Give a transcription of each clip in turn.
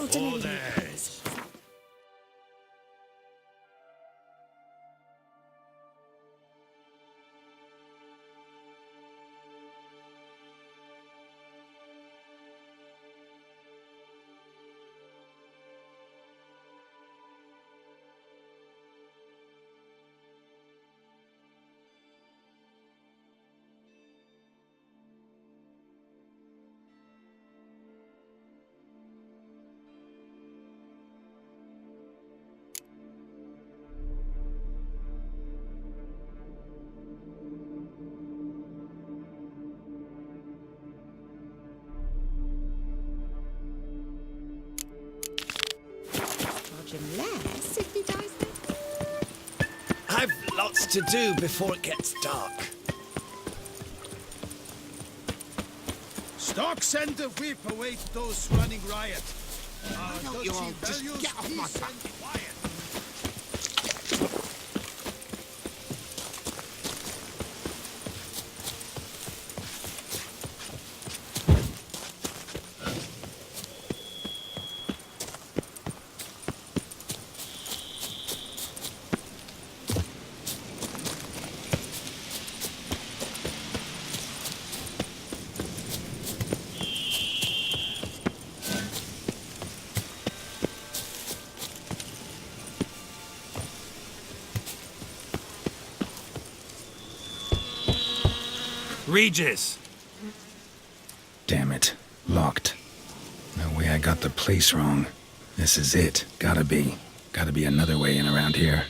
extraordinarily nice. Less if he dies then. I've lots to do before it gets dark. Stark, send the whip await those running riot. don't you all just get off my back? Regis! Damn it. Locked. No way I got the place wrong. This is it. Gotta be. Gotta be another way in around here.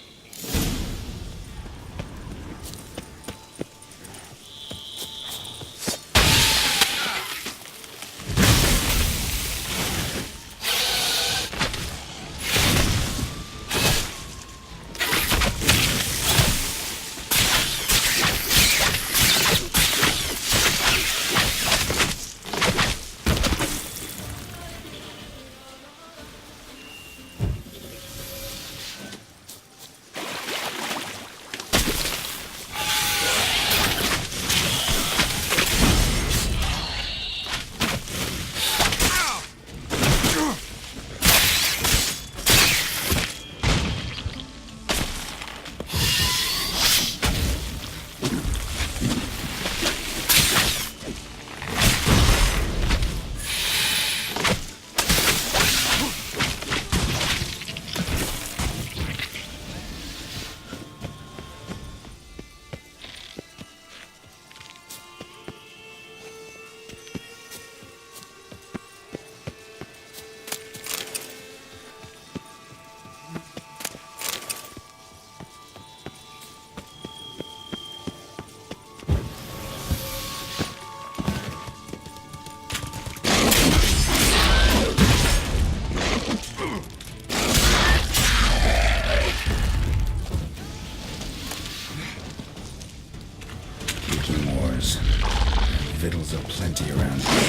Victuals aplenty around here.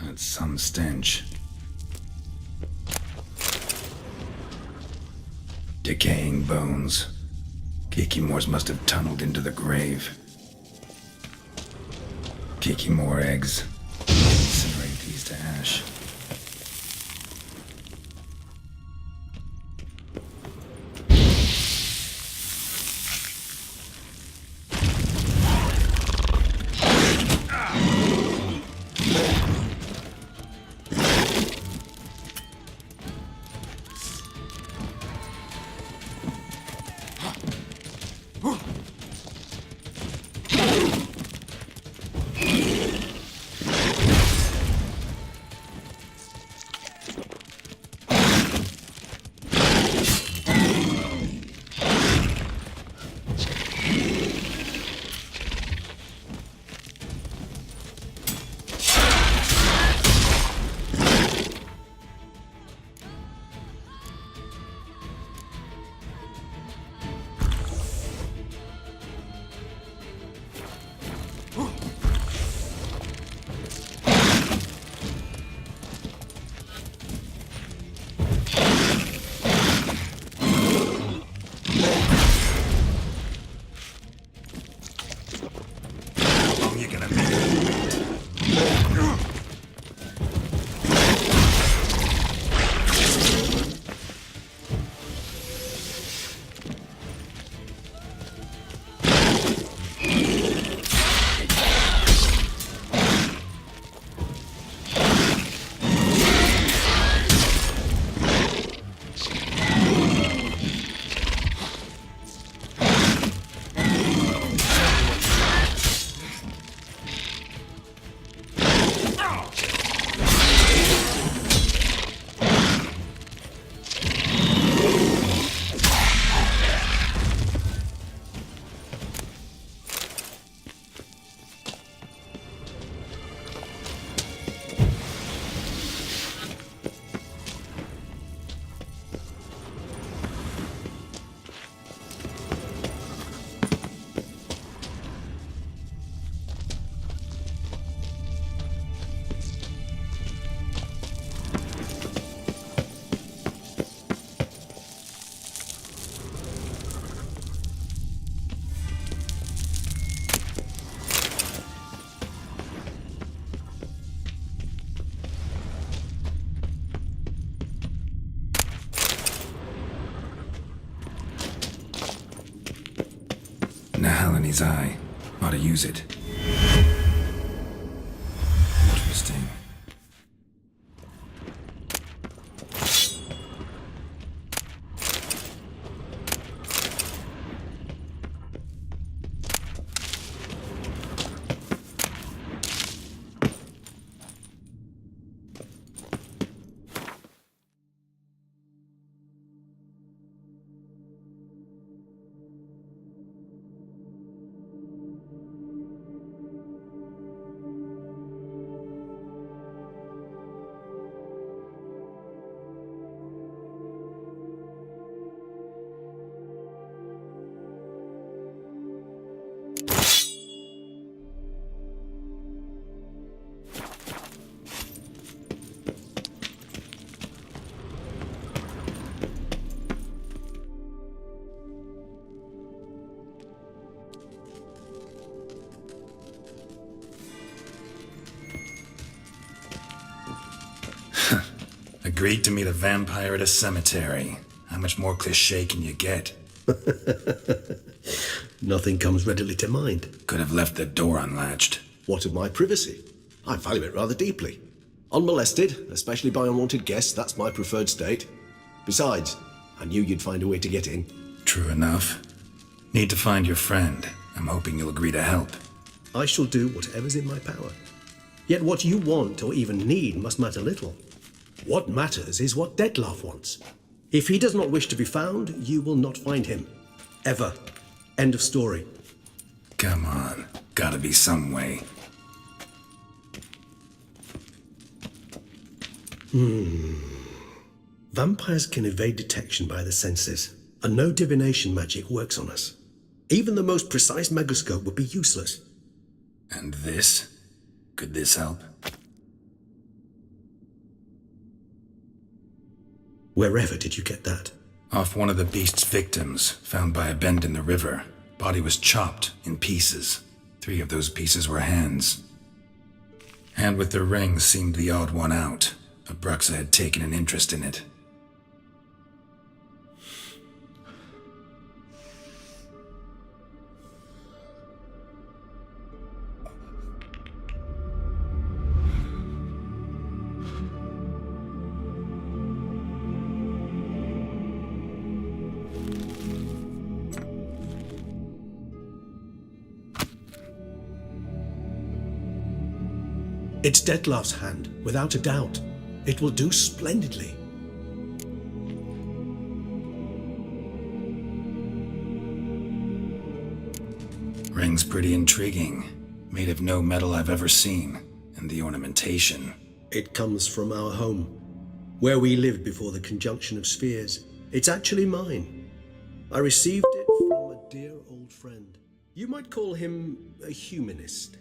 That's some stench. Decaying bones. Kikimores must have tunneled into the grave. Kikimore eggs. Incinerate these to ash. Nahalani's eye. Ought to use it. Interesting. Agreed to meet a vampire at a cemetery. How much more cliché can you get? Nothing comes readily to mind. Could have left the door unlatched. What of my privacy? I value it rather deeply. Unmolested, especially by unwanted guests, that's my preferred state. Besides, I knew you'd find a way to get in. True enough. Need to find your friend. I'm hoping you'll agree to help. I shall do whatever's in my power. Yet what you want or even need must matter little. What matters is what Dettlaff wants. If he does not wish to be found, you will not find him. Ever. End of story. Come on. Gotta be some way. Vampires can evade detection by the senses, and no divination magic works on us. Even the most precise megascope would be useless. And this? Could this help? Wherever did you get that? Off one of the beast's victims, found by a bend in the river. Body was chopped in pieces. 3 of those pieces were hands. Hand with the ring seemed the odd one out. Abruxa had taken an interest in it. It's Dettlaff's hand, without a doubt. It will do splendidly. Ring's pretty intriguing. Made of no metal I've ever seen. And the ornamentation. It comes from our home, where we lived before the conjunction of spheres. It's actually mine. I received it from a dear old friend. You might call him a humanist.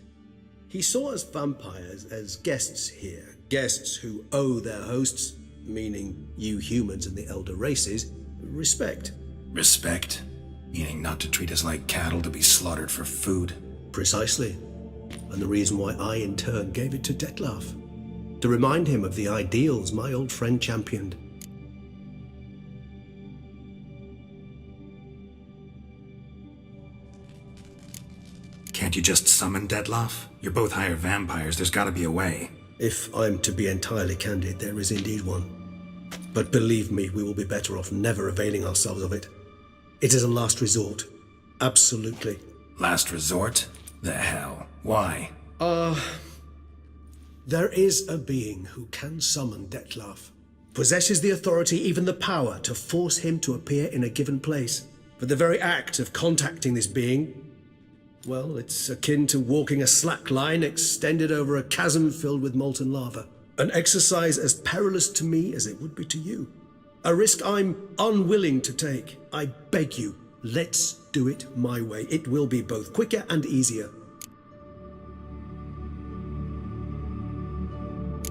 He saw us vampires as guests here, guests who owe their hosts, meaning you humans and the elder races, respect. Respect? Meaning not to treat us like cattle to be slaughtered for food? Precisely. And the reason why I in turn gave it to Dettlaff. To remind him of the ideals my old friend championed. Can't you just summon Dettlaff? You're both hired vampires, there's gotta be a way. If I'm to be entirely candid, there is indeed one. But believe me, we will be better off never availing ourselves of it. It is a last resort. Absolutely. Last resort? The hell? Why? There is a being who can summon Dettlaff. Possesses the authority, even the power, to force him to appear in a given place. But the very act of contacting this being, well, it's akin to walking a slack line extended over a chasm filled with molten lava. An exercise as perilous to me as it would be to you. A risk I'm unwilling to take. I beg you, let's do it my way. It will be both quicker and easier.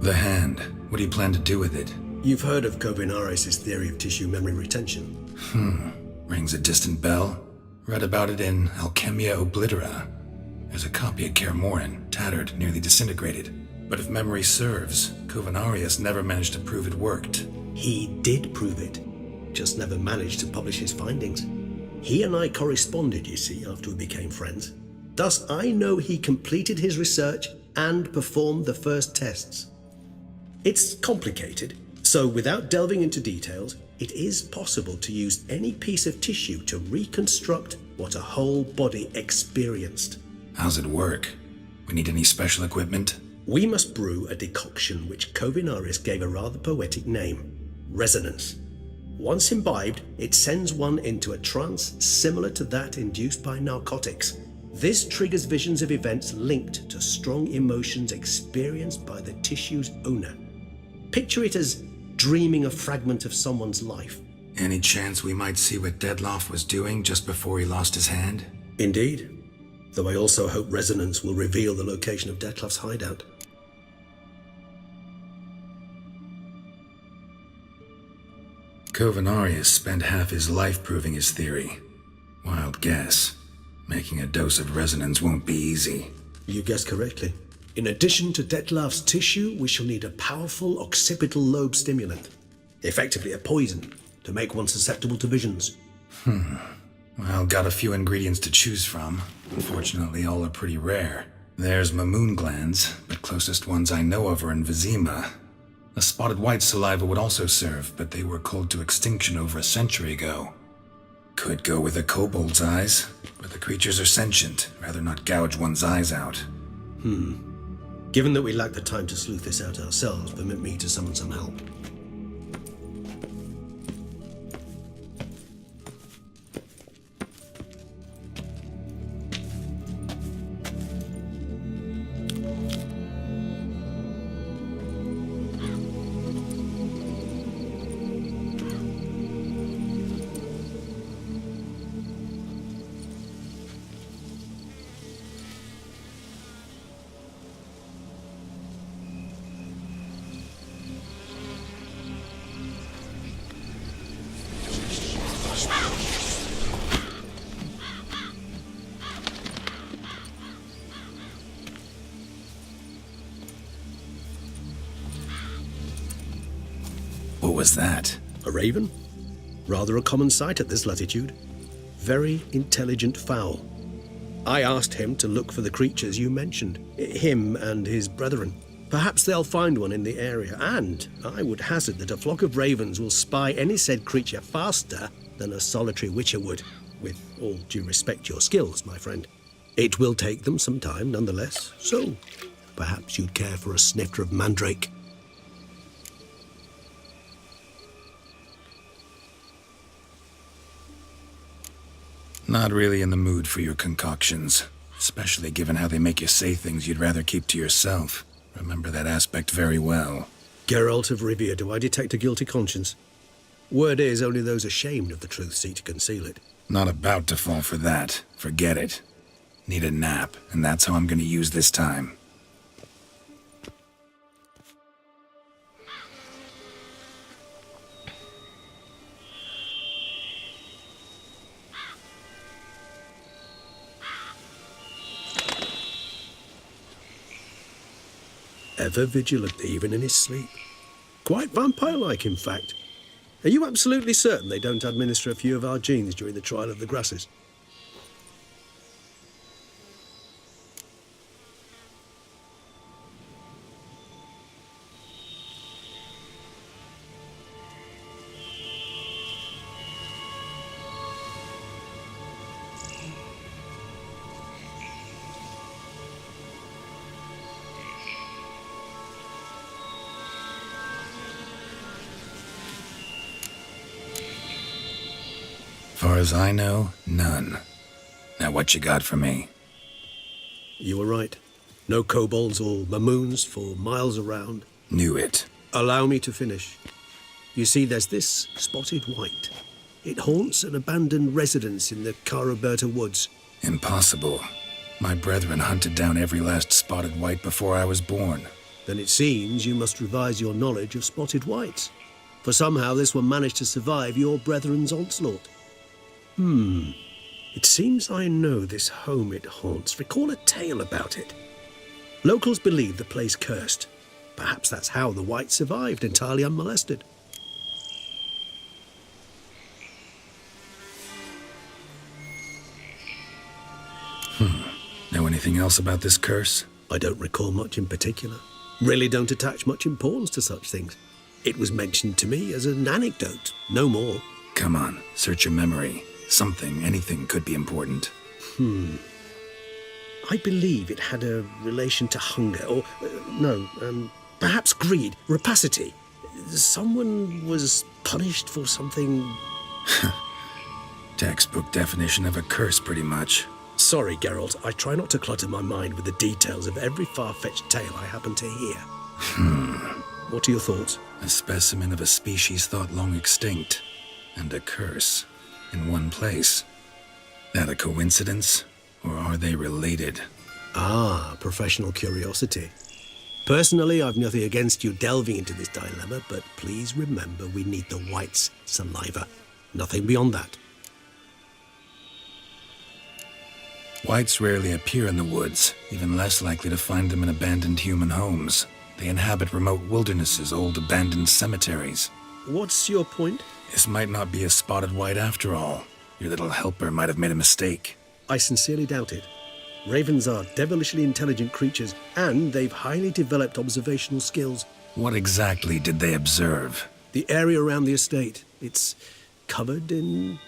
The hand. What do you plan to do with it? You've heard of Kovinaris' theory of tissue memory retention. Rings a distant bell? Read about it in Alchemia Oblitera. There's a copy at Kaer Morhen, tattered, nearly disintegrated. But if memory serves, Kovinaris never managed to prove it worked. He did prove it, just never managed to publish his findings. He and I corresponded, you see, after we became friends. Thus, I know he completed his research and performed the first tests. It's complicated, so without delving into details, it is possible to use any piece of tissue to reconstruct what a whole body experienced. How's it work? We need any special equipment? We must brew a decoction which Kovinaris gave a rather poetic name, resonance. Once imbibed, it sends one into a trance similar to that induced by narcotics. This triggers visions of events linked to strong emotions experienced by the tissue's owner. Picture it as dreaming a fragment of someone's life. Any chance we might see what Dettlaff was doing just before he lost his hand? Indeed. Though I also hope resonance will reveal the location of Dettlaff's hideout. Kovinaris spent half his life proving his theory. Wild guess. Making a dose of resonance won't be easy. You guessed correctly. In addition to Dettlaff's tissue, we shall need a powerful occipital lobe stimulant. Effectively a poison, to make one susceptible to visions. Well, got a few ingredients to choose from. Unfortunately, all are pretty rare. There's Mamoon glands, but closest ones I know of are in Vizima. A spotted white saliva would also serve, but they were culled to extinction over a century ago. Could go with a kobold's eyes, but the creatures are sentient. Rather not gouge one's eyes out. Given that we lack the time to sleuth this out ourselves, permit me to summon some help. What was that? A raven? Rather a common sight at this latitude. Very intelligent fowl. I asked him to look for the creatures you mentioned, him and his brethren. Perhaps they'll find one in the area, and I would hazard that a flock of ravens will spy any said creature faster than a solitary witcher would. With all due respect to your skills, my friend. It will take them some time, nonetheless, so perhaps you'd care for a snifter of mandrake. Not really in the mood for your concoctions, especially given how they make you say things you'd rather keep to yourself. Remember that aspect very well. Geralt of Rivia, do I detect a guilty conscience? Word is, only those ashamed of the truth seek to conceal it. Not about to fall for that. Forget it. Need a nap, and that's how I'm going to use this time. Ever vigilant, even in his sleep. Quite vampire-like, in fact. Are you absolutely certain they don't administer a few of our genes during the trial of the grasses? Far as I know, none. Now what you got for me? You were right. No kobolds or mamoons for miles around. Knew it. Allow me to finish. You see, there's this spotted white. It haunts an abandoned residence in the Caraberta woods. Impossible. My brethren hunted down every last spotted white before I was born. Then it seems you must revise your knowledge of spotted whites. For somehow this one managed to survive your brethren's onslaught. It seems I know this home it haunts. Recall a tale about it. Locals believe the place cursed. Perhaps that's how the white survived entirely unmolested. Know anything else about this curse? I don't recall much in particular. Really don't attach much importance to such things. It was mentioned to me as an anecdote, no more. Come on, search your memory. Something, anything could be important. I believe it had a relation to hunger, or, perhaps greed, rapacity. Someone was punished for something. Textbook definition of a curse, pretty much. Sorry, Geralt, I try not to clutter my mind with the details of every far-fetched tale I happen to hear. What are your thoughts? A specimen of a species thought long extinct, and a curse in one place. That a coincidence, or are they related? Ah, professional curiosity. Personally, I've nothing against you delving into this dilemma, but please remember we need the White's saliva. Nothing beyond that. Whites rarely appear in the woods, even less likely to find them in abandoned human homes. They inhabit remote wildernesses, old abandoned cemeteries. What's your point? This might not be a spotted white after all. Your little helper might have made a mistake. I sincerely doubt it. Ravens are devilishly intelligent creatures, and they've highly developed observational skills. What exactly did they observe? The area around the estate, it's covered in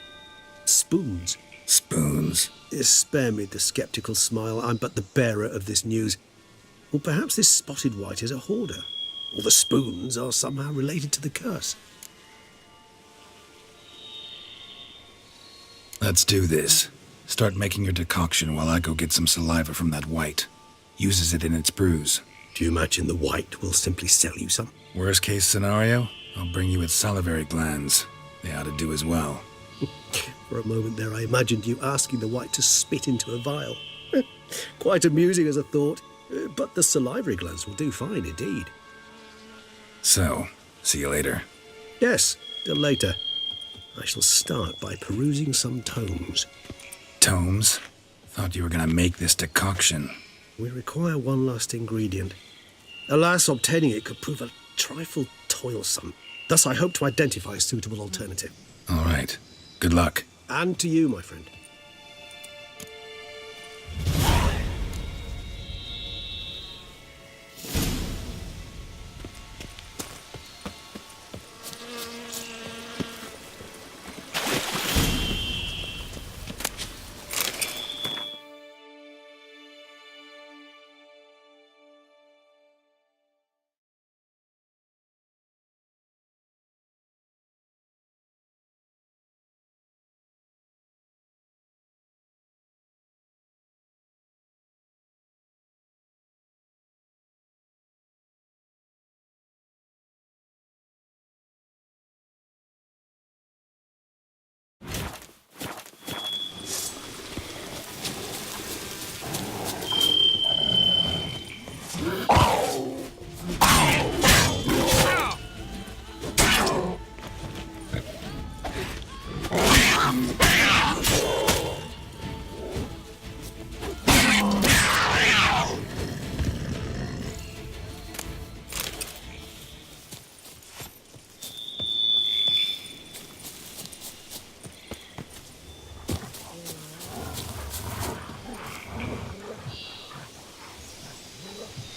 spoons. Spoons? Spare me the skeptical smile. I'm but the bearer of this news. Or perhaps this spotted white is a hoarder. Or the spoons are somehow related to the curse. Let's do this. Start making your decoction while I go get some saliva from that white. Uses it in its brews. Do you imagine the white will simply sell you some? Worst case scenario, I'll bring you its salivary glands. They ought to do as well. For a moment there, I imagined you asking the white to spit into a vial. Quite amusing as a thought, but the salivary glands will do fine indeed. So, see you later. Yes, till later. I shall start by perusing some tomes. Tomes? Thought you were gonna make this decoction. We require one last ingredient. Alas, obtaining it could prove a trifle toilsome. Thus, I hope to identify a suitable alternative. All right. Good luck. And to you, my friend.